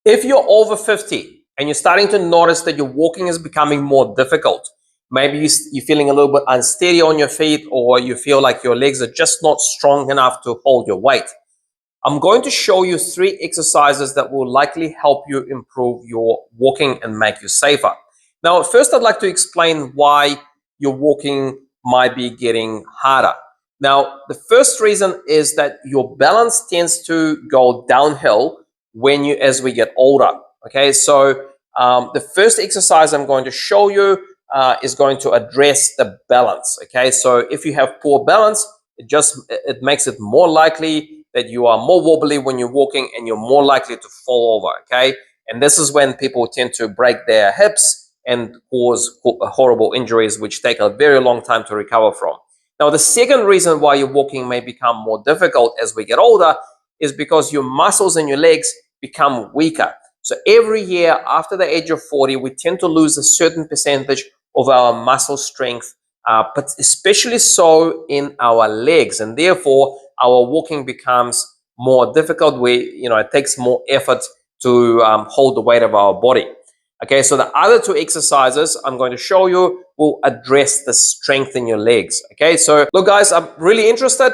If you're over 50 and you're starting to notice that your walking is becoming more difficult, maybe you're feeling a little bit unsteady on your feet, or you feel like your legs are just not strong enough to hold your weight, I'm going to show you 3 exercises that will likely help you improve your walking and make you safer. Now, first, I'd like to explain why your walking might be getting harder. Now, the first reason is that your balance tends to go downhill as we get older. Okay, so the first exercise I'm going to show you is going to address the balance. Okay, so if you have poor balance, it makes it more likely that you are more wobbly when you're walking, and you're more likely to fall over. Okay, and this is when people tend to break their hips and cause horrible injuries, which take a very long time to recover from. Now, the second reason why your walking may become more difficult as we get older is because your muscles in your legs become weaker. So every year after the age of 40, we tend to lose a certain percentage of our muscle strength, but especially so in our legs, and therefore our walking becomes more difficult. It takes more effort to hold the weight of our body. Okay, so the other 2 exercises I'm going to show you will address the strength in your legs. Okay, so look, guys, I'm really interested.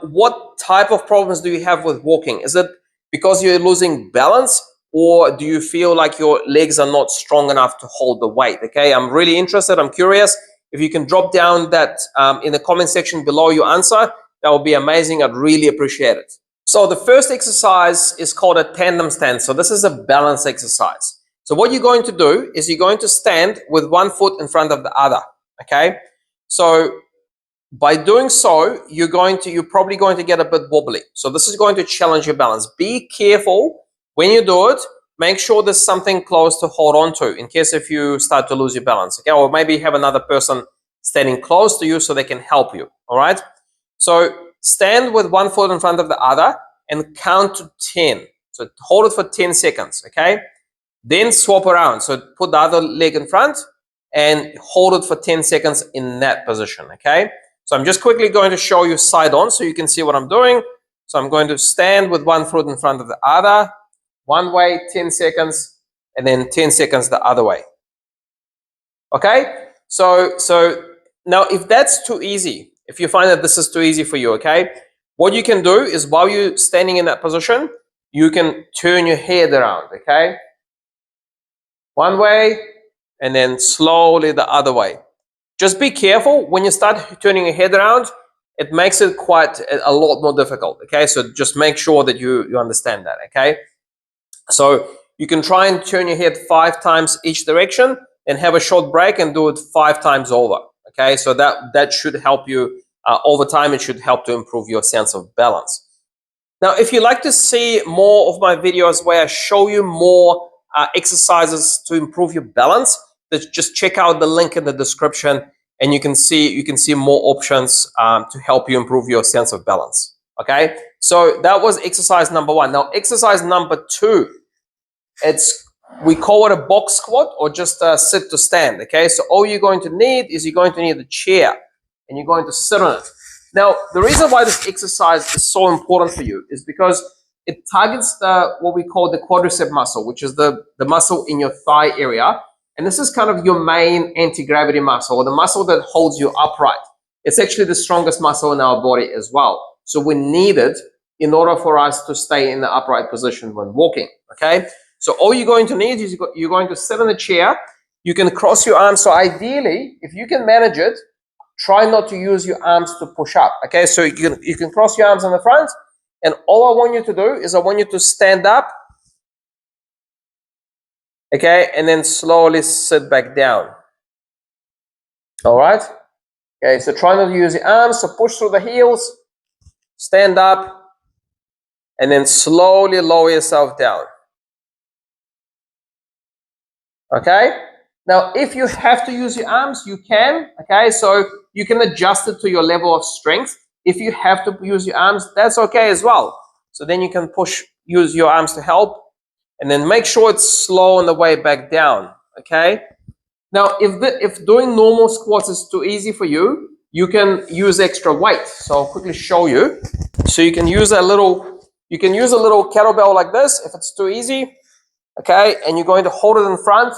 What type of problems do you have with walking? Is it because you're losing balance, or do you feel like your legs are not strong enough to hold the weight? Okay, I'm really interested. I'm curious. If you can drop down that in the comment section below your answer, that would be amazing. I'd really appreciate it. So the first exercise is called a tandem stand. So this is a balance exercise. So what you're going to do is you're going to stand with one foot in front of the other. Okay, so by doing so, you're probably going to get a bit wobbly. So this is going to challenge your balance. Be careful when you do it. Make sure there's something close to hold on to in case if you start to lose your balance. Okay, or maybe have another person standing close to you so they can help you. All right. So stand with one foot in front of the other and count to 10. So hold it for 10 seconds. Okay. Then swap around. So put the other leg in front and hold it for 10 seconds in that position. Okay. So I'm just quickly going to show you side on so you can see what I'm doing. So I'm going to stand with one foot in front of the other, one way, 10 seconds, and then 10 seconds the other way. Okay. So now if that's too easy, if you find that this is too easy for you, okay, what you can do is while you're standing in that position, you can turn your head around. Okay. One way, and then slowly the other way. Just be careful when you start turning your head around. It makes it quite a lot more difficult. Okay, so just make sure that you understand that. Okay, so you can try and turn your head 5 times each direction, and have a short break and do it 5 times over. Okay, so that should help you over time. It should help to improve your sense of balance. Now, if you'd like to see more of my videos where I show you more exercises to improve your balance, just check out the link in the description, and you can see more options to help you improve your sense of balance. Okay, so that was exercise number 1. Now, exercise number 2, we call it a box squat, or just a sit to stand. Okay, so all you're going to need is a chair, and you're going to sit on it. Now, the reason why this exercise is so important for you is because it targets what we call the quadricep muscle, which is the muscle in your thigh area. And this is kind of your main anti-gravity muscle, or the muscle that holds you upright. It's actually the strongest muscle in our body as well. So we need it in order for us to stay in the upright position when walking. Okay. So all you're going to need is you're going to sit in a chair. You can cross your arms. So ideally, if you can manage it, try not to use your arms to push up. Okay. So you can cross your arms in the front. And all I want you to do is I want you to stand up, okay, and then slowly sit back down. All right? Okay, so try not to use your arms, so push through the heels, stand up, and then slowly lower yourself down. Okay? Now, if you have to use your arms, you can, okay? So you can adjust it to your level of strength. If you have to use your arms, that's okay as well. So then you can use your arms to help, and then make sure it's slow on the way back down, okay? Now, if doing normal squats is too easy for you, you can use extra weight. So I'll quickly show you. So you can use a little kettlebell like this if it's too easy. okay? And you're going to hold it in front,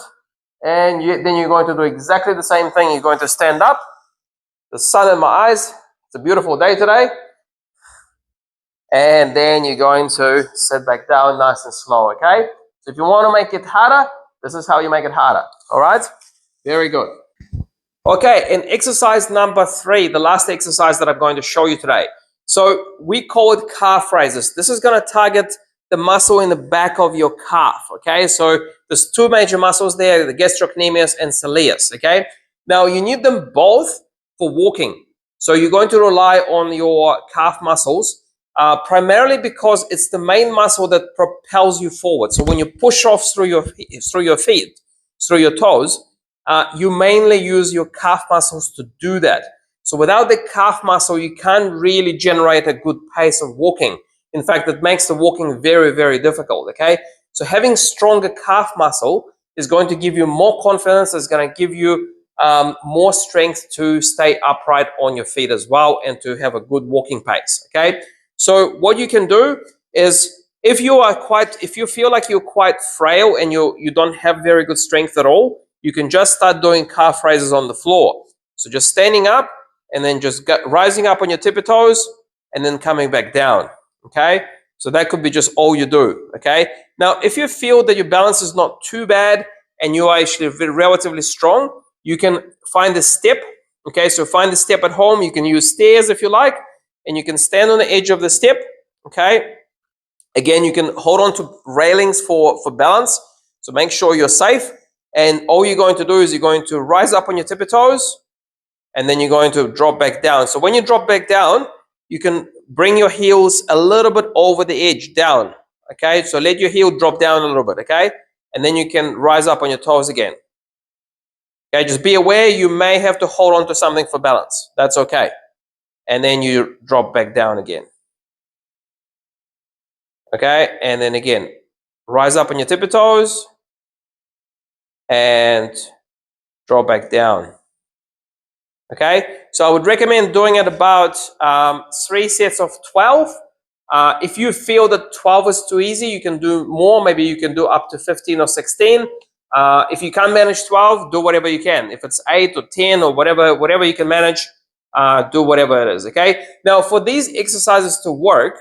and then you're going to do exactly the same thing. You're going to stand up. The sun in my eyes. It's a beautiful day today. And then you're going to sit back down nice and slow, okay? So if you want to make it harder, this is how you make it harder, all right? Very good. Okay, and exercise number 3, the last exercise that I'm going to show you today. So we call it calf raises. This is going to target the muscle in the back of your calf, okay? So there's 2 major muscles there, the gastrocnemius and soleus, okay? Now you need them both for walking. So you're going to rely on your calf muscles primarily because it's the main muscle that propels you forward. So when you push off through your feet, through your toes, you mainly use your calf muscles to do that. So without the calf muscle, you can't really generate a good pace of walking. In fact, it makes the walking very, very difficult, okay? So having stronger calf muscle is going to give you more confidence, it's going to give you more strength to stay upright on your feet as well and to have a good walking pace, okay? So what you can do is if you feel like you're quite frail and you don't have very good strength at all, you can just start doing calf raises on the floor. So just standing up and then just rising up on your tippy toes and then coming back down, okay? So that could be just all you do, okay? Now, if you feel that your balance is not too bad and you are actually relatively strong, you can find a step, okay? So find a step at home. You can use stairs if you like, and you can stand on the edge of the step, okay? Again, you can hold on to railings for balance, so make sure you're safe. And all you're going to do is you're going to rise up on your tippy toes, and then you're going to drop back down. So when you drop back down, you can bring your heels a little bit over the edge, down, okay? So let your heel drop down a little bit, okay? And then you can rise up on your toes again. Okay, just be aware you may have to hold on to something for balance. That's okay. And then you drop back down again. Okay, and then again, rise up on your tippy toes and drop back down. Okay, so I would recommend doing it about 3 sets of 12. If you feel that 12 is too easy, you can do more. Maybe you can do up to 15 or 16. If you can't manage 12, do whatever you can. If it's 8 or 10 or whatever you can manage, do whatever it is, okay? Now, for these exercises to work,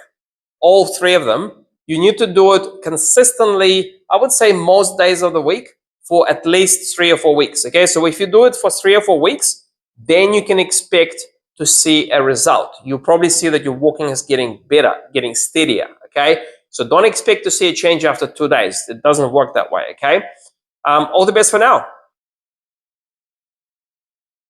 all 3 of them, you need to do it consistently, I would say most days of the week for at least 3 or 4 weeks, okay? So if you do it for 3 or 4 weeks, then you can expect to see a result. You'll probably see that your walking is getting better, getting steadier, okay? So don't expect to see a change after 2 days. It doesn't work that way, okay? All the best for now.